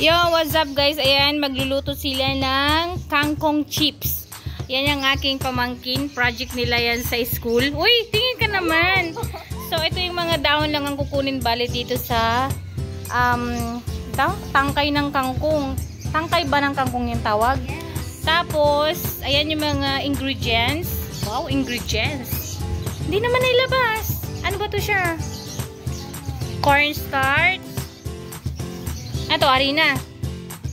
Yo, what's up guys? Ayan, magluluto sila ng kangkong chips. Yan yung aking pamangkin. Project nila yan sa school. Uy, tingin ka naman. So, ito yung mga dahon lang ang kukunin bali dito sa tangkay ng kangkong. Tangkay ba ng kangkong yung tawag? Tapos, ayan yung mga ingredients. Wow, ingredients. Hindi naman nailabas. Ano ba to siya? Cornstarch. Ito, harina.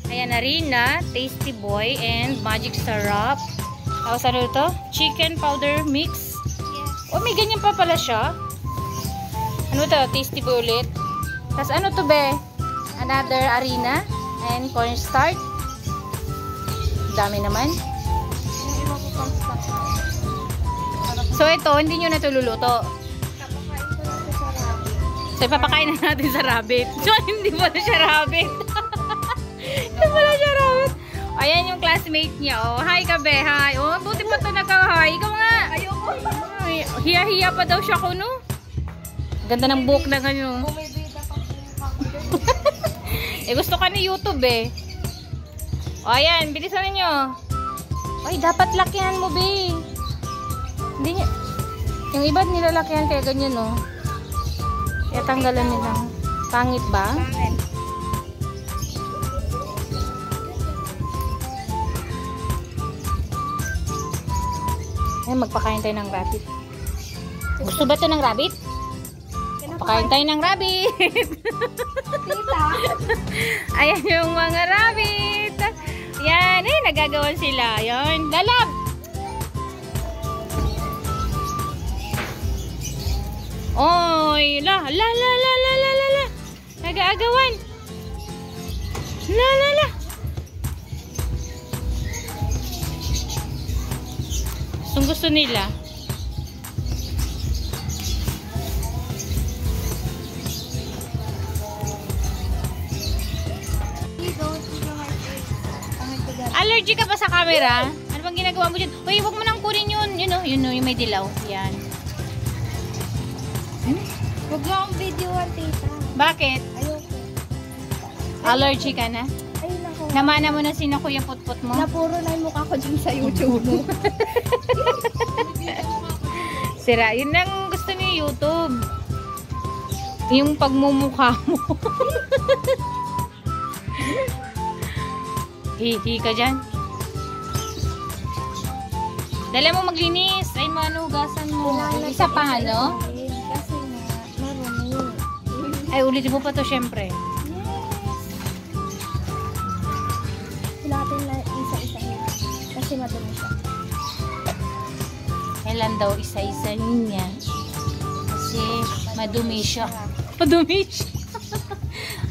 Ayan, harina, tasty boy, and magic syrup. Tapos ano ito? Chicken powder mix. Yes. Oh, may ganyan pa pala siya. Ano ito? Tasty boy ulit. Tapos ano to be? Another harina and cornstarch. Dami naman. So ito, hindi nyo na ito luluto. So ipapakain na natin sa rabbit. So hindi pala siya rabbit. Hindi pala siya rabbit. Ayan yung classmate niya. Oh, hi kabe, hi. Oh, buti pa ito naka-hi. Ikaw nga. Ayoko. Hiya-hiya pa daw siya kuno. Ganda ng buhok na ganyan. Eh gusto ka ni YouTube eh. O ayan, bilisan ninyo. Ay, dapat lakihan mo, be. Hindi niya. Yung iba nilalakihan kaya ganyan, no. Kaya tanggalan nilang. Pangit ba? Pangit. Ay, magpakain tayo ng rabbit. Gusto ba ito ng rabbit? Pakain tayo ng rabbit. Tita. Ayan yung mga rabbit. Yan, eh, nagagawan sila. Yan, lalab. Oy, la. Nag-aagawan. La. Gusto nila. Allergy ka pa sa camera? Ano bang ginagawa mo dyan? Uy, huwag mo nang kunin yun. Yun o, yung may dilaw. Yan. Huwag mo akong videoan, tita. Bakit? Ayoko. Allergy ka na? Ayun ako. Namana mo na sino kuya putput mo? Napuro na yung mukha ko dyan sa YouTube mo. Sira, yun lang gusto ni YouTube. Yung pagmumukha mo. Hihi ka dyan. Dala mo maglinis. Ay, manugasan mo. Isa pa, ano? Kasi nga, marumi. Ay, ulitin mo pa to, syempre. Yes. Natin na isa-isahin. Kasi madumi siya. Kailan daw isa-isahin niya? Kasi madumi siya. Madumi siya.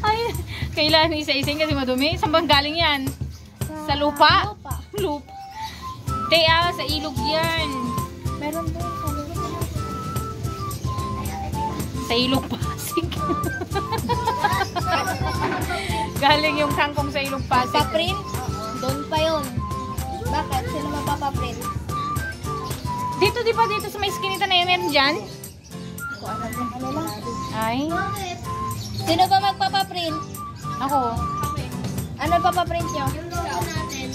Ay, kailan isa-isahin kasi madumi? Saan bang galing yan? Sa lupa? Lupa. Kaya sa ilog yan. Meron doon sa lupa. Sa ilog Pasig. Galing yung kangkong sa ilog Pasig. Paprint? Doon pa yun. Bakit? Sino mapapaprint? Dito, di ba? Dito sa may skinita na yun, meron dyan? Ako alam yung ano lang. Ay. Sino ba magpapaprint? Ako. Ano papaprint nyo? Yung logo natin.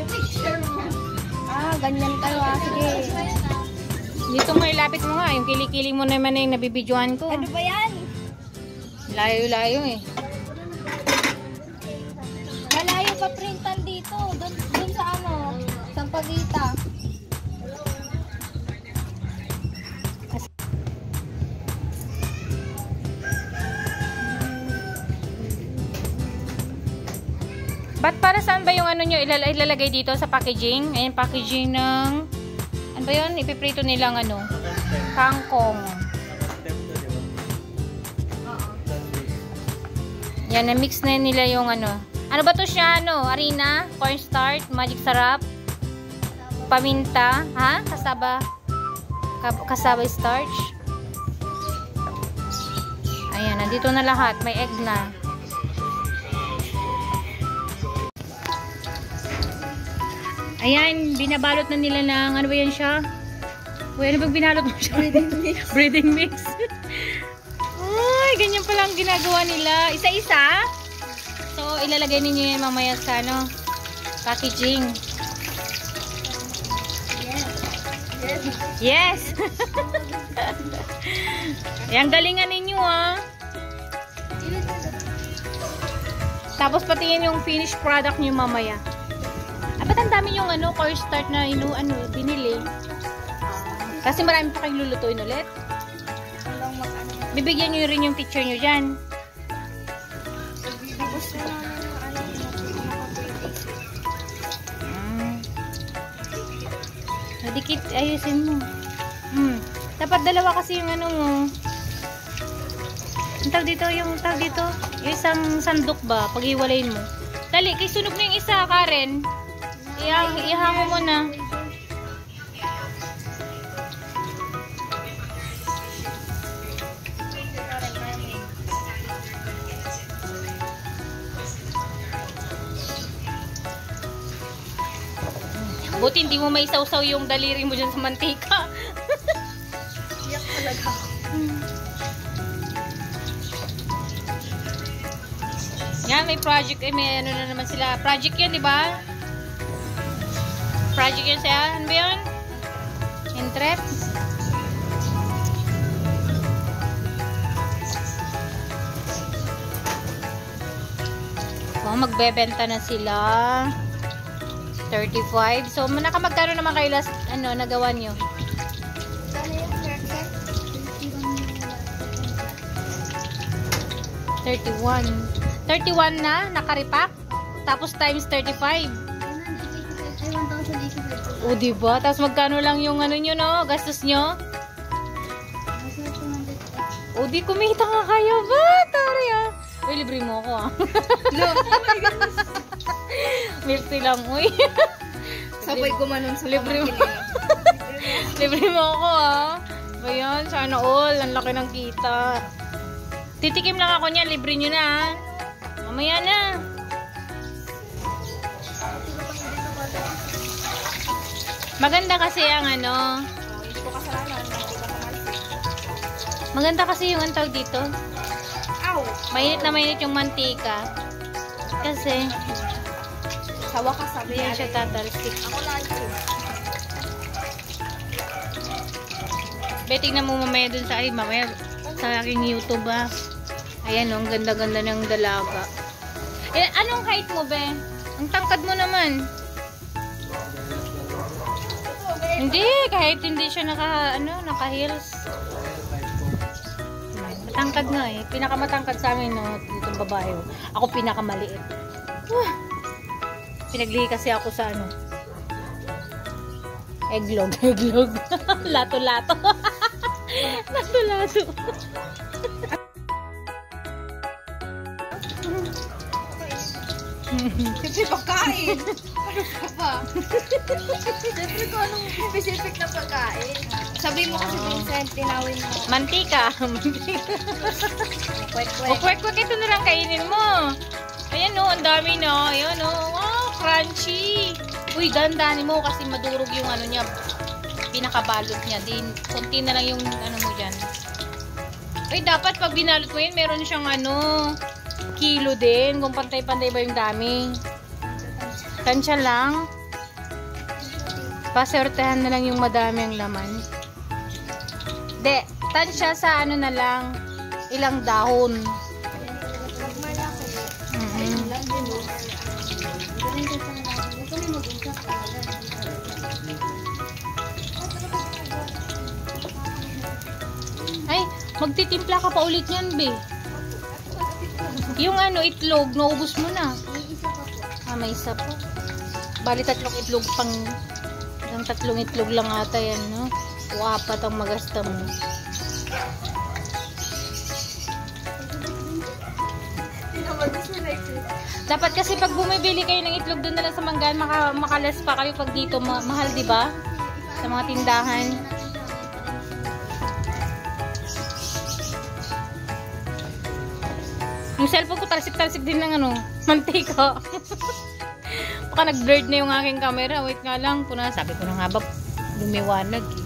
Picture mo. Ah, ganyan kayo ah. Sige. Dito mo ilapit mo nga. Yung kilikili mo naman yung nabibidyohan ko. Ano ba yan? Layo-layo eh. Malayo pa printan dito. Doon sa ano? Sampagita. Ba't para saan ba yung ano nyo ilalagay dito sa packaging? Ayan, packaging ng ano ba yun? Ipiprito nilang ano? Kangkong. Yan, na-mix na nila yung ano. Ano ba to siya? Ano? Harina, cornstarch, magic syrup, paminta, ha? Kasaba starch. Ayan, nandito na lahat. May egg na. Ayan, binabalot na nila ng, ano ba yan siya? Uy, ano bang binalot mo siya? Breeding mix. Breeding mix. Ay, ganyan pala ang ginagawa nila. Isa-isa. So, ilalagay ninyo yan mamaya sa ano, packaging. Yes! Yan, galingan ninyo ah. Tapos pati yan yung finished product nyo mamaya. Ah, ba't ang dami yung ano, cornstarch na binili? Kasi marami pa kayong lulutuin ulit. Bibigyan nyo rin yung picture nyo dyan. Dikit, ayusin mo. Dapat dalawa kasi yung ano mo. Yung tag dito, yung isang sandok ba, pag-iwalayin mo. Dali, kay sunog na yung isa, Karen. Ihango mo na. Buti hindi mo may sausaw yung daliri mo dyan sa mantika. Iyak talaga. Yan, may project. May ano na naman sila. Project yan, di ba? Project yan siya. Ano ba yun? Entrep? Oh, magbebenta na sila. 35. So, nakamagkano naman kayo last, nagawa nyo? 31. 31 na, nakaripak? Tapos times 35. O, diba? Tapos magkano lang yung nyo, no? Gastos nyo? O, di kumita nga kayo ba? Tari ah. Uy, libre mo ako ah. No, oh my goodness. Milty lang, uy. Sabay gumanon sa libre mo. Libre mo ako ah. Ayan, sana all. Ang laki ng kita. Titikim lang ako niya. Libre nyo na ah. Mamaya na. Maganda kasi ang Hindi ko kasalanan. maganda kasi yung tawag dito. Ow! Mainit na mainit yung mantika. Kasi Sawa ka sabi. hindi siya tatalsik. Ako lang ito. Tingnan mo mamaya dun sa mamaya sa aking YouTube ah. Ayan oh, ang ganda-ganda ng dalaga. Eh, anong height mo, be? Ang tangkad mo naman. Hindi, kahit hindi siya naka-heels. Matangkad nga eh. Pinakamatangkad sa amin, no? Itong babae. Ako pinakamaliit. Pinaglihi kasi ako sa eglog. Lato-lato. Lato-lato. Siyempre pagkain. Ano ka pa? Siyempre kung anong specific na pagkain. Sabi mo kasi Vincent, tinawin mo. Mantika. Kwek-kwek. O, kwek-kwek, ito na lang kainin mo. Ayan o, ang dami na. Ayan o, wow, crunchy. Uy, dandanin mo kasi madurog yung niya. Pinakabalot niya. Kunti na lang yung mo dyan. Ay, dapat pag binalot mo yun, meron siyang kilo din. Kung pantay-pantay ba yung dami. Tansya lang. Pasortehan na lang yung madami ang laman. De, tansya sa na lang, ilang dahon. Ay, magtitimpla ka pa ulit yan, be. Yung itlog, naubos mo na. Ah, may isa pa. Bali, 3 itlog pang... Ang 3 itlog lang ata yan, no? O 4 ang magasta mo. Dapat kasi pag bumibili kayo ng itlog doon na lang sa manggaan, makalas pa kayo pag dito. Mahal, di ba? Sa mga tindahan. Yung cellphone ko, talsik-talsik din ng mantika. Baka nag-blurred na yung aking camera. Wait nga lang. Sabi ko na nga ba, lumiwanag eh.